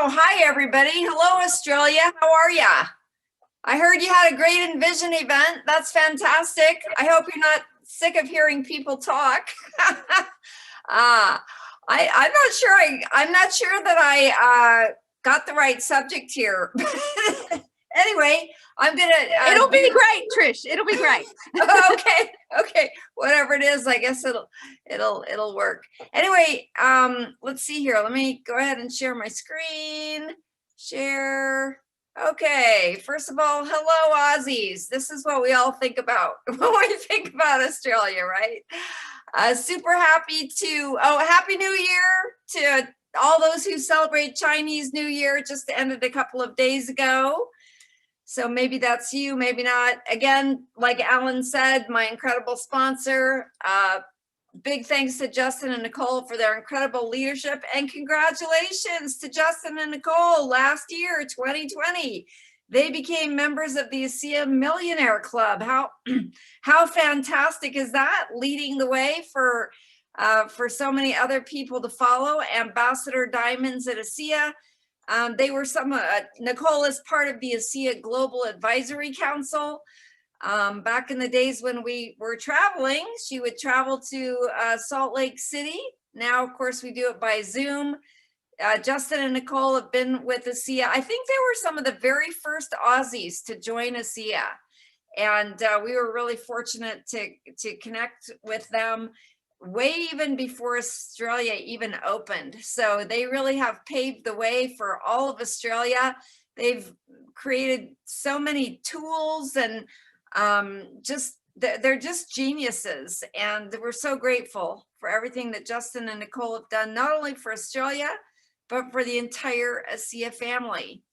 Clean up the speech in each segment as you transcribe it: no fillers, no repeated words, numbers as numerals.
Hi, everybody. Hello, Australia. How are ya? I heard you had a great Envision event. That's fantastic. I hope you're not sick of hearing people talk. uh, I'm not sure. I'm not sure that I got the right subject here. Anyway, I'm gonna. It'll be great, Trish. It'll be great. Okay. Whatever it is, I guess it'll work. Anyway, let's see here. Let me go ahead and share my screen. Share. Okay. First of all, hello, Aussies. This is what we all think about when we think about Australia, right? Super happy to. Oh, Happy New Year to all those who celebrate Chinese New Year. Just ended a couple of days ago. So maybe that's you, maybe not. Again, like Alan said, my incredible sponsor. Big thanks to Justin and Nicole for their incredible leadership, and congratulations to Justin and Nicole. Last year, 2020, they became members of the ASEA Millionaire Club. How fantastic is that? Leading the way for so many other people to follow. Ambassador Diamonds at ASEA. They were Nicole is part of the ASEA Global Advisory Council. Back in the days when we were traveling, she would travel to Salt Lake City. Now, of course, we do it by Zoom. Justin and Nicole have been with ASEA. I think they were some of the very first Aussies to join ASEA. And we were really fortunate to connect with them way even before Australia even opened. So they really have paved the way for all of Australia. They've created so many tools, and they're just geniuses. And we're so grateful for everything that Justin and Nicole have done, not only for Australia, but for the entire ASEA family.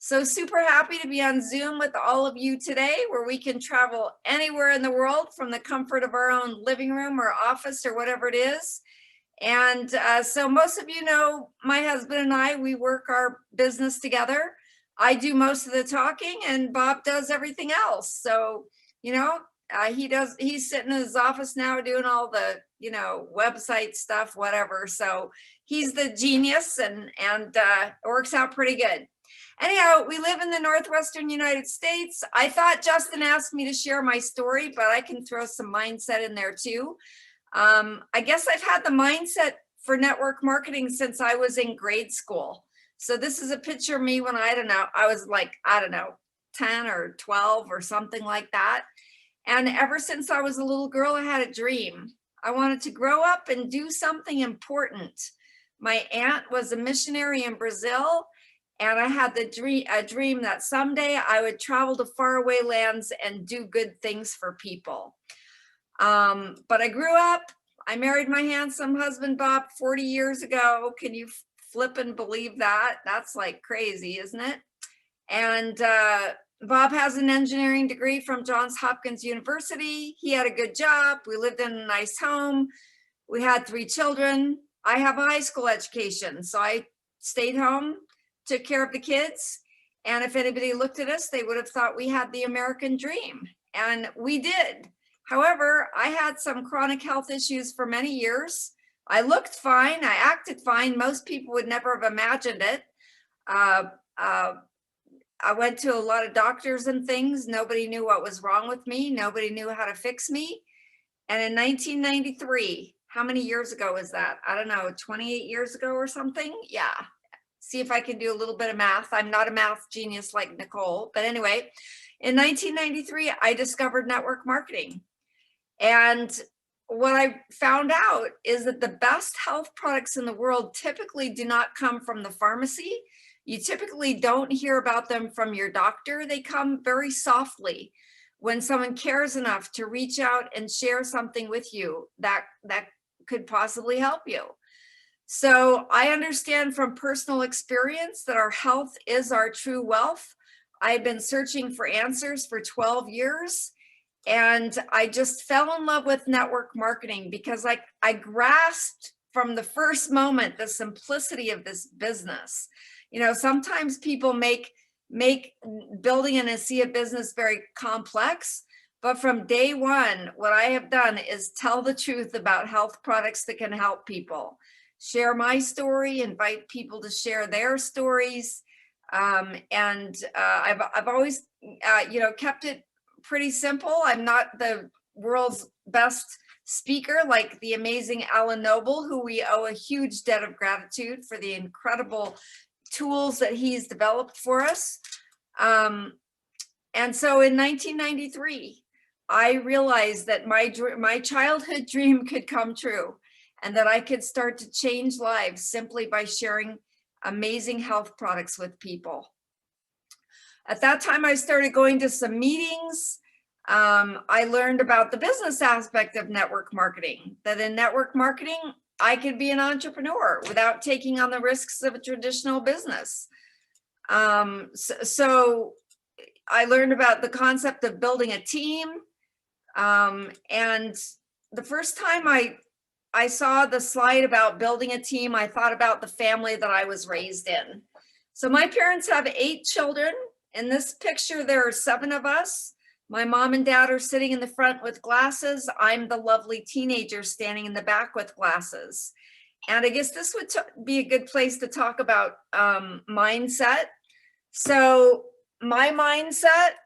So super happy to be on Zoom with all of you today, where we can travel anywhere in the world from the comfort of our own living room or office or whatever it is. And so most of you know, my husband and I, we work our business together. I do most of the talking and Bob does everything else. So, you know, he's sitting in his office now doing all the, website stuff, whatever. So he's the genius, and it works out pretty good. Anyhow, we live in the Northwestern United States. I thought Justin asked me to share my story, but I can throw some mindset in there too. I guess I've had the mindset for network marketing since I was in grade school. So this is a picture of me when I was like, 10 or 12 or something like that. And ever since I was a little girl, I had a dream. I wanted to grow up and do something important. My aunt was a missionary in Brazil, and I had a dream that someday I would travel to faraway lands and do good things for people. But I grew up, I married my handsome husband, Bob, 40 years ago. Can you flip and believe that? That's like crazy, isn't it? And Bob has an engineering degree from Johns Hopkins University. He had a good job. We lived in a nice home. We had 3 children. I have a high school education, so I stayed home, took care of the kids. And if anybody looked at us, they would have thought we had the American dream. And we did. However, I had some chronic health issues for many years. I looked fine. I acted fine. Most people would never have imagined it. I went to a lot of doctors and things. Nobody knew what was wrong with me. Nobody knew how to fix me. And in 1993, how many years ago was that? I don't know, 28 years ago or something? Yeah. See if I can do a little bit of math. I'm not a math genius like Nicole, but anyway, in 1993, I discovered network marketing. And what I found out is that the best health products in the world typically do not come from the pharmacy. You typically don't hear about them from your doctor. They come very softly when someone cares enough to reach out and share something with you that could possibly help you. So I understand from personal experience that our health is our true wealth. I've been searching for answers for 12 years, and I just fell in love with network marketing because I grasped from the first moment the simplicity of this business. Sometimes people make building an ASEA business very complex, but from day one, what I have done is tell the truth about health products that can help people. share my story, invite people to share their stories. I've always, kept it pretty simple. I'm not the world's best speaker like the amazing Alan Noble, who we owe a huge debt of gratitude for the incredible tools that he's developed for us. And so in 1993, I realized that my childhood dream could come true, and that I could start to change lives simply by sharing amazing health products with people. At that time, I started going to some meetings. I learned about the business aspect of network marketing, that in network marketing, I could be an entrepreneur without taking on the risks of a traditional business. So I learned about the concept of building a team. And the first time I saw the slide about building a team, I thought about the family that I was raised in. So my parents have 8 children. In this picture, there are 7 of us. My mom and dad are sitting in the front with glasses. I'm the lovely teenager standing in the back with glasses. And I guess this would be a good place to talk about mindset. So my mindset,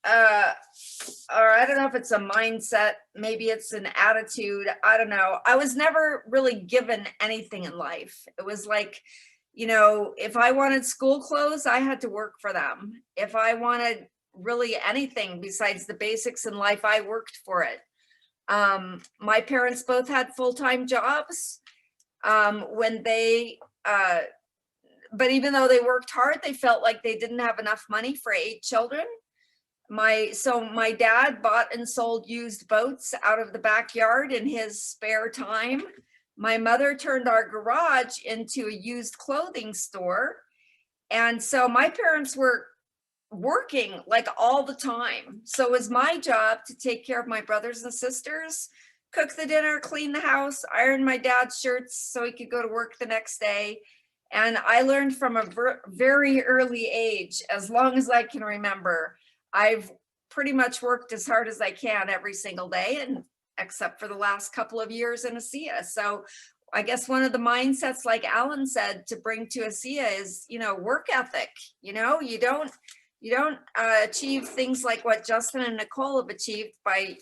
or I don't know if it's a mindset, maybe it's an attitude, I don't know. I was never really given anything in life. It was like, if I wanted school clothes, I had to work for them. If I wanted really anything besides the basics in life, I worked for it. My parents both had full-time jobs. But even though they worked hard, they felt like they didn't have enough money for 8 children. So my dad bought and sold used boats out of the backyard in his spare time. My mother turned our garage into a used clothing store. And so my parents were working like all the time. So it was my job to take care of my brothers and sisters, cook the dinner, clean the house, iron my dad's shirts so he could go to work the next day. And I learned from a very early age, as long as I can remember, I've pretty much worked as hard as I can every single day, and except for the last couple of years in ASEA. So I guess one of the mindsets, like Alan said, to bring to ASEA is, work ethic. You don't achieve things like what Justin and Nicole have achieved by,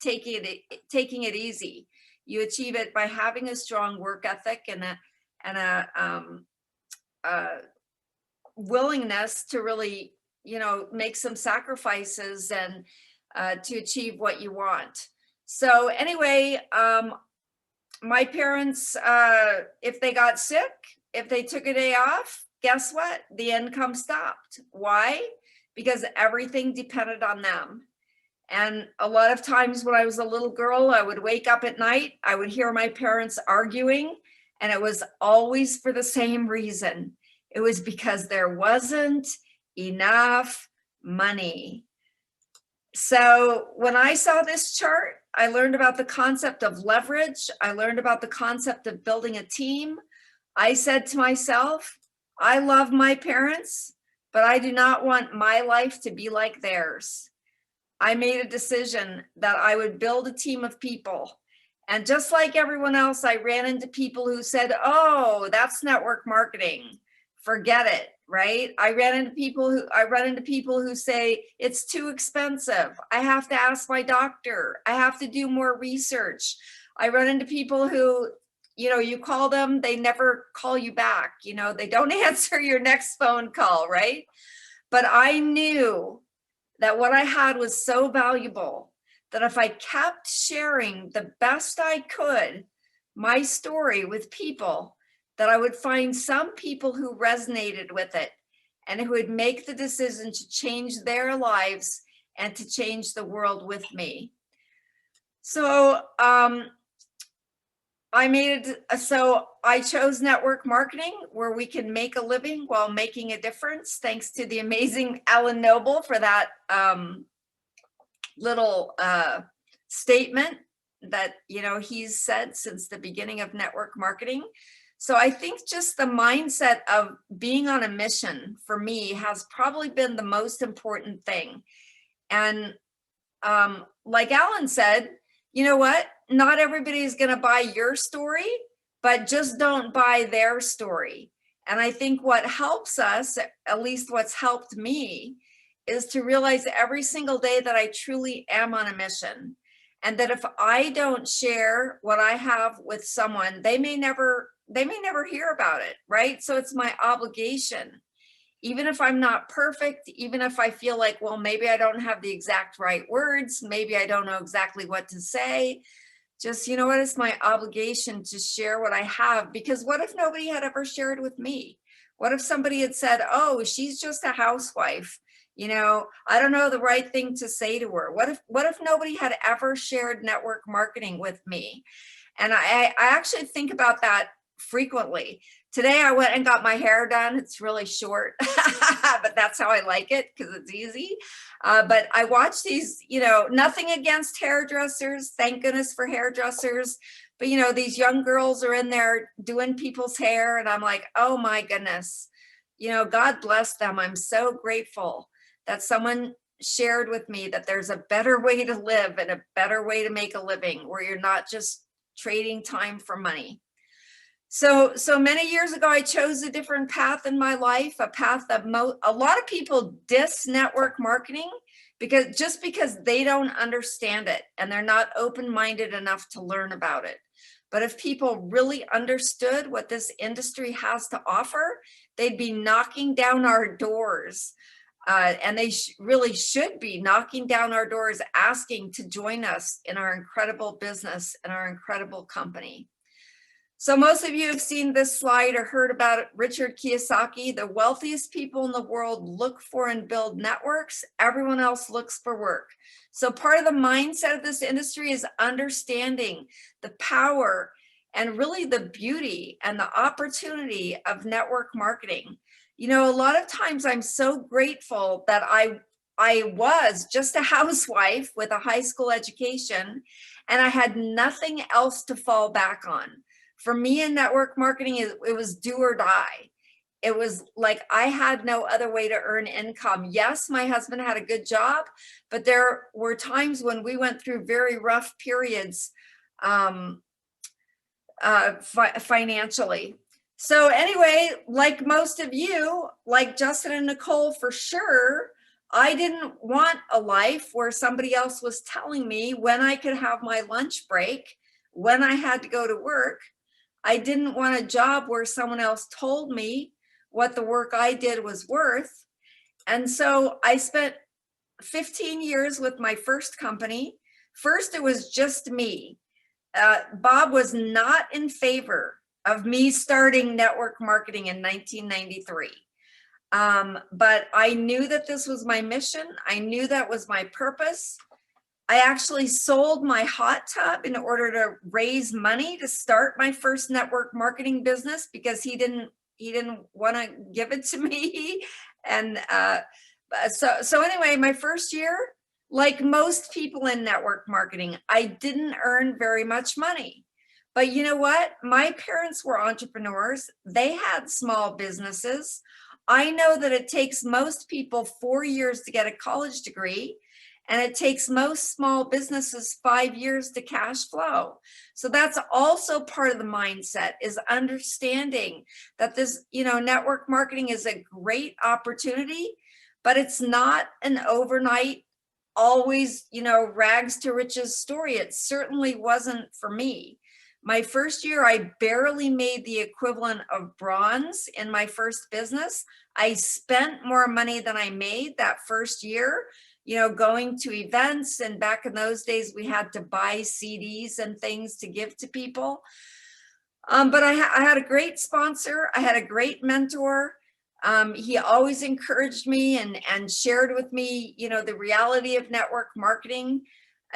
taking it easy. You achieve it by having a strong work ethic and a willingness to really, make some sacrifices and to achieve what you want. So anyway, my parents, if they got sick, if they took a day off, guess what? The income stopped. Why? Because everything depended on them. And a lot of times when I was a little girl, I would wake up at night, I would hear my parents arguing, and it was always for the same reason. It was because there wasn't enough money. So when I saw this chart, I learned about the concept of leverage. I learned about the concept of building a team. I said to myself, I love my parents, but I do not want my life to be like theirs. I made a decision that I would build a team of people. And just like everyone else, I ran into people who said, oh, that's network marketing. Forget it, right? I run into people who say it's too expensive. I have to ask my doctor. I have to do more research. I run into people who, you call them, they never call you back. They don't answer your next phone call, right? But I knew that what I had was so valuable that if I kept sharing the best I could, my story with people, that I would find some people who resonated with it and who would make the decision to change their lives and to change the world with me. So I chose network marketing, where we can make a living while making a difference. Thanks to the amazing Alan Noble for that little statement that he's said since the beginning of network marketing. So I think just the mindset of being on a mission for me has probably been the most important thing. And like Alan said, you know what? Not everybody is going to buy your story, but just don't buy their story. And I think what helps us, at least what's helped me, is to realize every single day that I truly am on a mission. And that if I don't share what I have with someone, they may never hear about it, right? So it's my obligation. Even if I'm not perfect, even if I feel like, well, maybe I don't have the exact right words, maybe I don't know exactly what to say, just, you know what, it's my obligation to share what I have, because what if nobody had ever shared with me? What if somebody had said, oh, she's just a housewife? You know, I don't know the right thing to say to her. What if nobody had ever shared network marketing with me? And I actually think about that frequently. Today I went and got my hair done. It's really short, but that's how I like it because it's easy. But I watch these, you know, nothing against hairdressers. Thank goodness for hairdressers. But, you know, these young girls are in there doing people's hair. And I'm like, oh my goodness, you know, God bless them. I'm so grateful that someone shared with me that there's a better way to live and a better way to make a living where you're not just trading time for money. So many years ago, I chose a different path in my life, a path that a lot of people diss network marketing because they don't understand it and they're not open-minded enough to learn about it. But if people really understood what this industry has to offer, they'd be knocking down our doors. And they really should be knocking down our doors, asking to join us in our incredible business and our incredible company. So most of you have seen this slide or heard about it. Richard Kiyosaki, the wealthiest people in the world look for and build networks. Everyone else looks for work. So part of the mindset of this industry is understanding the power and really the beauty and the opportunity of network marketing. You know, a lot of times I'm so grateful that I was just a housewife with a high school education and I had nothing else to fall back on. For me in network marketing, it was do or die. It was like I had no other way to earn income. Yes, my husband had a good job, but there were times when we went through very rough periods financially. So anyway, like most of you, like Justin and Nicole for sure, I didn't want a life where somebody else was telling me when I could have my lunch break, when I had to go to work. I didn't want a job where someone else told me what the work I did was worth. And so I spent 15 years with my first company. First, it was just me. Bob was not in favor of me starting network marketing in 1993. But I knew that this was my mission. I knew that was my purpose. I actually sold my hot tub in order to raise money to start my first network marketing business because he didn't want to give it to me. And so anyway, my first year, like most people in network marketing, I didn't earn very much money. But you know what? My parents were entrepreneurs. They had small businesses. I know that it takes most people 4 years to get a college degree. And it takes most small businesses 5 years to cash flow. So that's also part of the mindset, is understanding that this, you know, network marketing is a great opportunity, but it's not an overnight, always, you know, rags to riches story. It certainly wasn't for me. My first year, I barely made the equivalent of bronze in my first business. I spent more money than I made that first year, you know, going to events. And back in those days, we had to buy CDs and things to give to people. But I had a great sponsor. I had a great mentor. He always encouraged me and shared with me, you know, the reality of network marketing,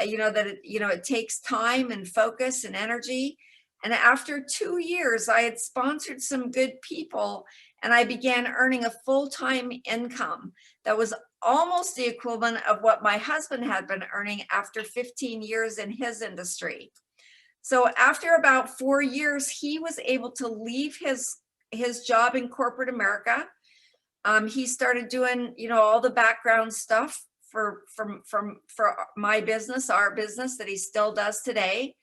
you know, that it takes time and focus and energy. And after 2 years, I had sponsored some good people and I began earning a full-time income that was almost the equivalent of what my husband had been earning after 15 years in his industry. So after about 4 years, he was able to leave his job in corporate America. He started doing, you know, all the background stuff for my business, our business that he still does today.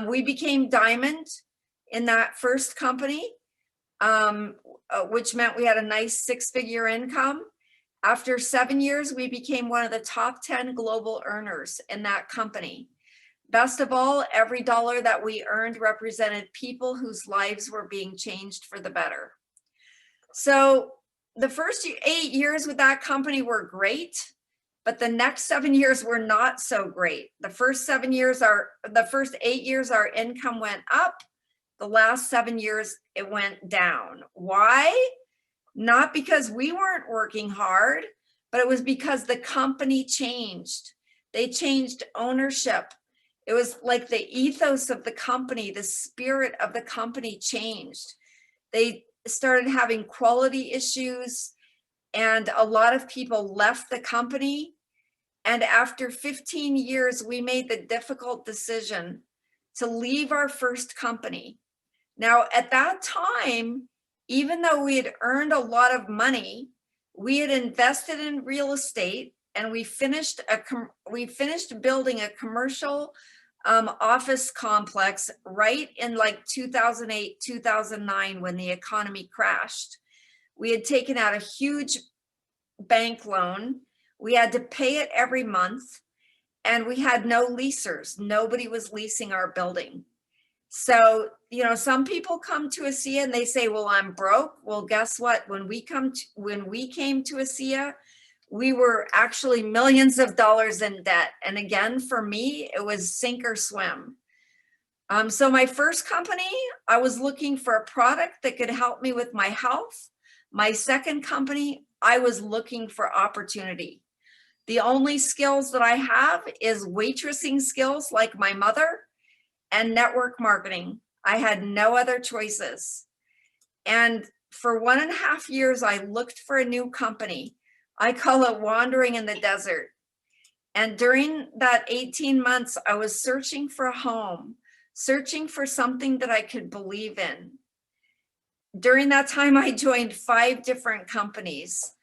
We became diamond in that first company, which meant we had a nice 6-figure income. After 7 years, we became one of the top 10 global earners in that company. Best of all, every dollar that we earned represented people whose lives were being changed for the better. So the first 8 years with that company were great, but the next 7 years were not so great. The first 8 years, our income went up. The last 7 years, it went down. Why? Not because we weren't working hard, but it was because the company changed. They changed ownership. It was like the ethos of the company, the spirit of the company changed. They started having quality issues, and a lot of people left the company. And after 15 years, we made the difficult decision to leave our first company. Now, at that time, even though we had earned a lot of money, we had invested in real estate, and we finished building a commercial office complex right in like 2008, 2009, when the economy crashed. We had taken out a huge bank loan. We had to pay it every month, and we had no leasers. Nobody was leasing our building. So, you know, some people come to ASEA and they say, well, I'm broke. Well, guess what? When we came to ASEA, we were actually millions of dollars in debt. And again, for me, it was sink or swim. So my first company, I was looking for a product that could help me with my health. My second company, I was looking for opportunity. The only skills that I have is waitressing skills like my mother, and network marketing. I had no other choices. And for 1.5 years, I looked for a new company. I call it wandering in the desert. And during that 18 months, I was searching for a home, searching for something that I could believe in. During that time, I joined 5 different companies.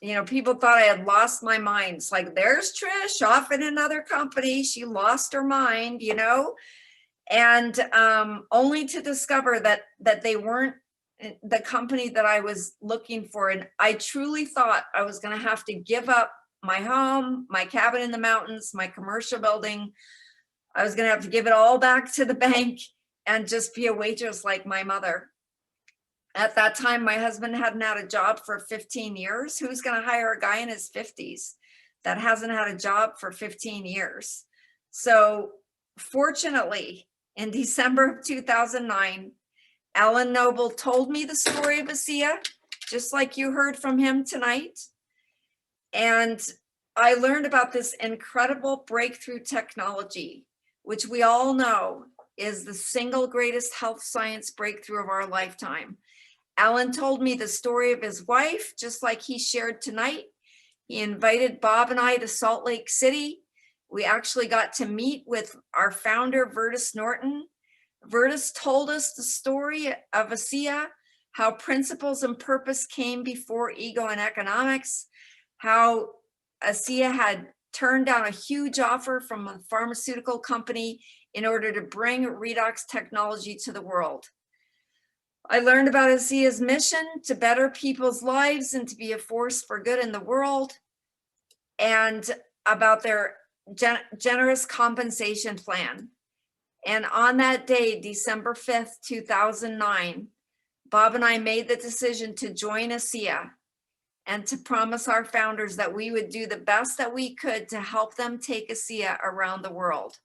You know, people thought I had lost my mind. It's like, there's Trish off in another company. She lost her mind, you know, and only to discover that they weren't the company that I was looking for. And I truly thought I was going to have to give up my home, my cabin in the mountains, my commercial building. I was going to have to give it all back to the bank and just be a waitress like my mother. At that time, my husband hadn't had a job for 15 years. Who's going to hire a guy in his 50s that hasn't had a job for 15 years? So fortunately, in December of 2009, Alan Noble told me the story of ASEA, just like you heard from him tonight. And I learned about this incredible breakthrough technology, which we all know is the single greatest health science breakthrough of our lifetime. Alan told me the story of his wife, just like he shared tonight. He invited Bob and I to Salt Lake City. We actually got to meet with our founder, Vertus Norton. Vertus told us the story of ASEA, how principles and purpose came before ego and economics, how ASEA had turned down a huge offer from a pharmaceutical company in order to bring redox technology to the world. I learned about ASEA's mission to better people's lives and to be a force for good in the world, and about their generous compensation plan. And on that day, December 5th, 2009, Bob and I made the decision to join ASEA and to promise our founders that we would do the best that we could to help them take ASEA around the world.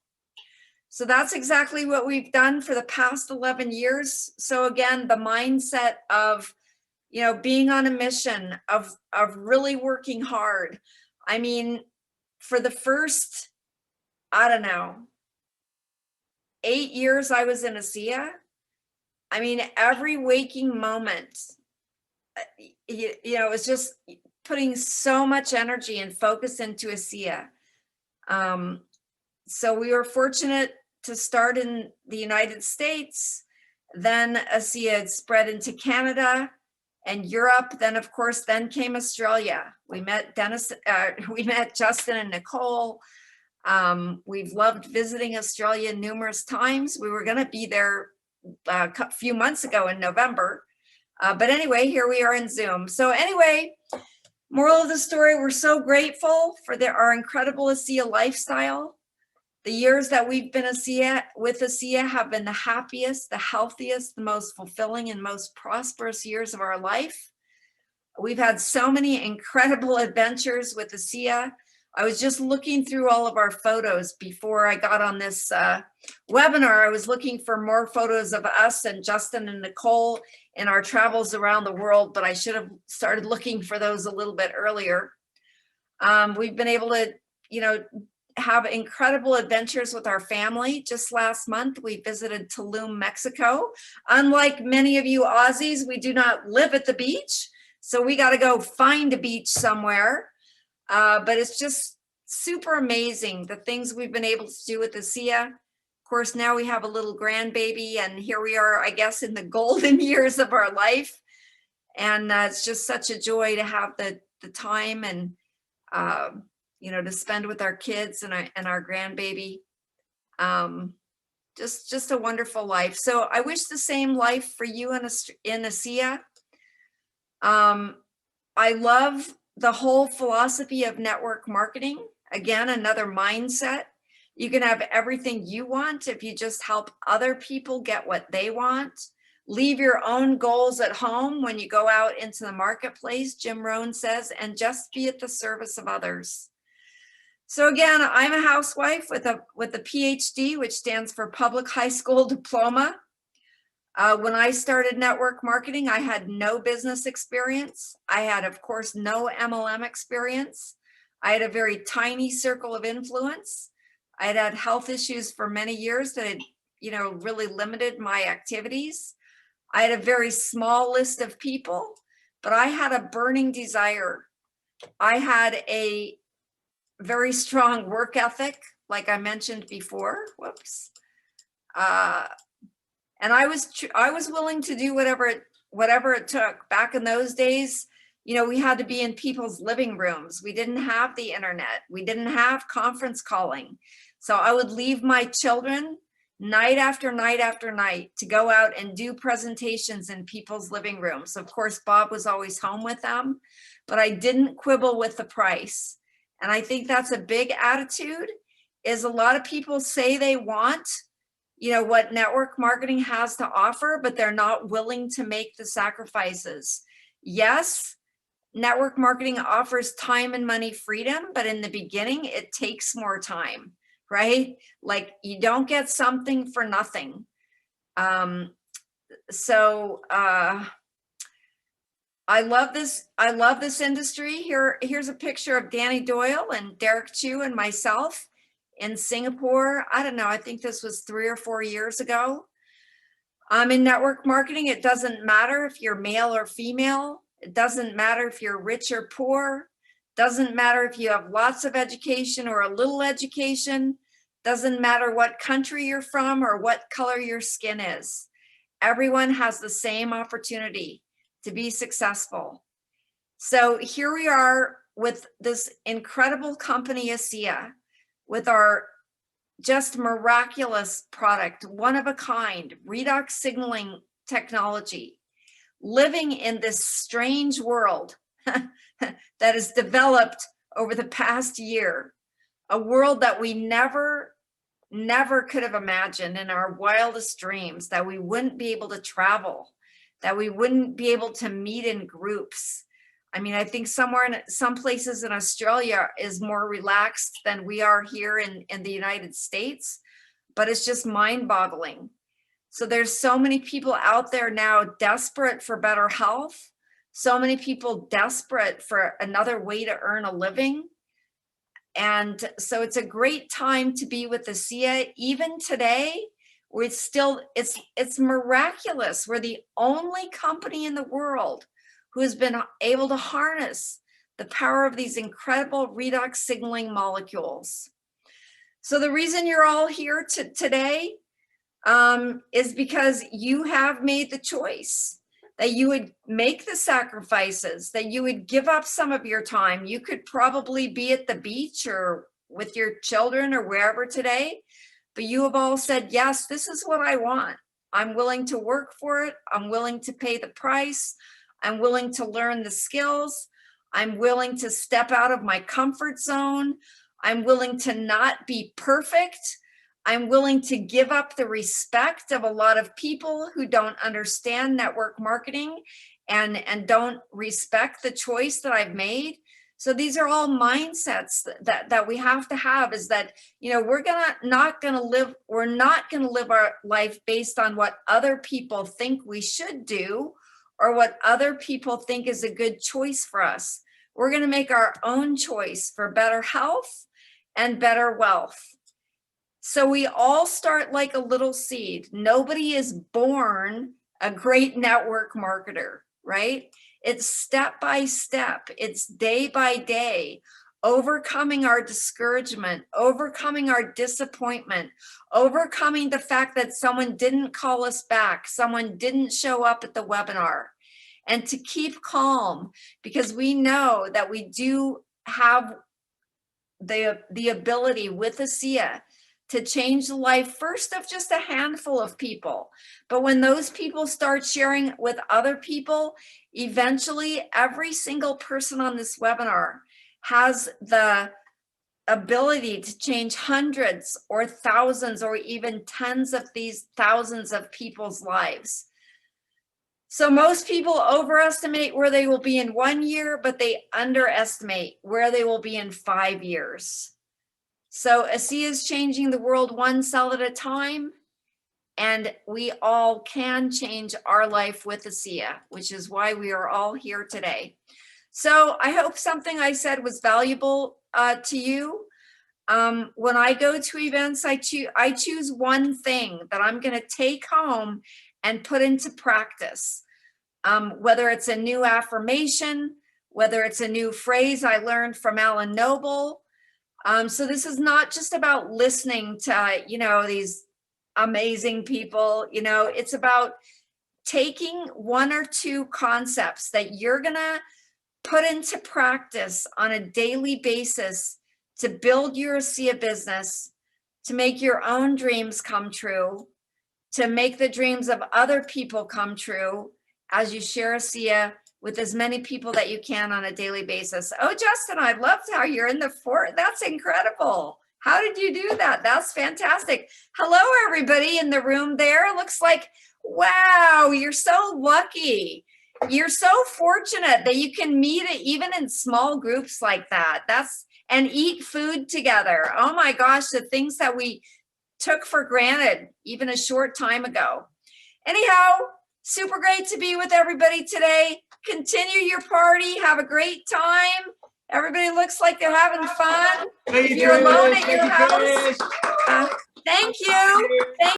So that's exactly what we've done for the past 11 years. So again, the mindset of, you know, being on a mission, of really working hard. I mean, for the first, I don't know, 8 years I was in ASEA, I mean, every waking moment, you know, it was just putting so much energy and focus into ASEA. So we were fortunate to start in the United States. Then ASEA had spread into Canada and Europe. Then, of course, then came Australia. We met Justin and Nicole. We've loved visiting Australia numerous times. We were going to be there a few months ago in November. But anyway, here we are in Zoom. So anyway, moral of the story, we're so grateful for our incredible ASEA lifestyle. The years that we've been with ASEA have been the happiest, the healthiest, the most fulfilling, and most prosperous years of our life. We've had so many incredible adventures with ASEA. I was just looking through all of our photos before I got on this webinar. I was looking for more photos of us and Justin and Nicole in our travels around the world, but I should have started looking for those a little bit earlier. We've been able to, have incredible adventures with our family. Just last month, we visited Tulum, Mexico. Unlike many of you Aussies, we do not live at the beach, so we got to go find a beach somewhere. But it's just super amazing the things we've been able to do with ASEA. Of course, now we have a little grandbaby, and here we are, I guess, in the golden years of our life. And it's just such a joy to have the time and, to spend with our kids and our grandbaby. Just a wonderful life. So I wish the same life for you in ASEA. I love the whole philosophy of network marketing. Again, another mindset. You can have everything you want if you just help other people get what they want. Leave your own goals at home when you go out into the marketplace, Jim Rohn says, and just be at the service of others. So again, I'm a housewife with a PhD, which stands for Public High School Diploma. When I started network marketing, I had no business experience. I had, of course, no MLM experience. I had a very tiny circle of influence. I had had health issues for many years that had, really limited my activities. I had a very small list of people, but I had a burning desire. I had a very strong work ethic, like I mentioned before. Whoops. And I was willing to do whatever it took. Back in those days, we had to be in people's living rooms. We didn't have the internet. We didn't have conference calling. So I would leave my children night after night after night to go out and do presentations in people's living rooms. Of course, Bob was always home with them, but I didn't quibble with the price. And I think that's a big attitude, is a lot of people say they want, what network marketing has to offer, but they're not willing to make the sacrifices. Yes, network marketing offers time and money freedom, but in the beginning, it takes more time, right? Like, you don't get something for nothing. I love this industry. Here's a picture of Danny Doyle and Derek Chu and myself in Singapore. I don't know, I think this was 3 or 4 years ago. In network marketing, it doesn't matter if you're male or female. It doesn't matter if you're rich or poor. Doesn't matter if you have lots of education or a little education. Doesn't matter what country you're from or what color your skin is. Everyone has the same opportunity to be successful. So here we are with this incredible company, ASEA, with our just miraculous product, one of a kind, redox signaling technology, living in this strange world that has developed over the past year, a world that we never could have imagined in our wildest dreams, that we wouldn't be able to travel, that we wouldn't be able to meet in groups. I mean, I think some places in Australia is more relaxed than we are here in the United States, but it's just mind-boggling. So there's so many people out there now desperate for better health, so many people desperate for another way to earn a living. And so it's a great time to be with ASEA. Even today, it's miraculous. We're the only company in the world who has been able to harness the power of these incredible redox signaling molecules. So the reason you're all here today is because you have made the choice that you would make the sacrifices, that you would give up some of your time. You could probably be at the beach or with your children or wherever today, but you have all said, yes, this is what I want. I'm willing to work for it. I'm willing to pay the price. I'm willing to learn the skills. I'm willing to step out of my comfort zone. I'm willing to not be perfect. I'm willing to give up the respect of a lot of people who don't understand network marketing and don't respect the choice that I've made. So these are all mindsets that we have to have, is that, you know, we're not gonna live our life based on what other people think we should do or what other people think is a good choice for us. We're gonna make our own choice for better health and better wealth. So we all start like a little seed. Nobody is born a great network marketer, right? It's step by step, it's day by day, overcoming our discouragement, overcoming our disappointment, overcoming the fact that someone didn't call us back, someone didn't show up at the webinar, and to keep calm, because we know that we do have the ability with ASEA to change the life first of just a handful of people. But when those people start sharing with other people, eventually every single person on this webinar has the ability to change hundreds or thousands or even tens of these thousands of people's lives. So most people overestimate where they will be in 1 year, but they underestimate where they will be in 5 years. So ASEA is changing the world one cell at a time, and we all can change our life with ASEA, which is why we are all here today. So I hope something I said was valuable to you. When I go to events, I choose one thing that I'm going to take home and put into practice. Whether it's a new affirmation, whether it's a new phrase I learned from Alan Noble. So this is not just about listening to, you know, these amazing people, you know, it's about taking one or two concepts that you're gonna put into practice on a daily basis to build your ASEA business, to make your own dreams come true, to make the dreams of other people come true as you share ASEA with as many people that you can on a daily basis. Oh, Justin, I loved how you're in the fort. That's incredible. How did you do that? That's fantastic. Hello, everybody in the room there. Looks like, wow, you're so lucky. You're so fortunate that you can meet even in small groups like that. And eat food together. Oh my gosh, the things that we took for granted even a short time ago. Anyhow, super great to be with everybody today. Continue your party. Have a great time. Everybody looks like they're having fun. If you're alone at your house, thank you. Thank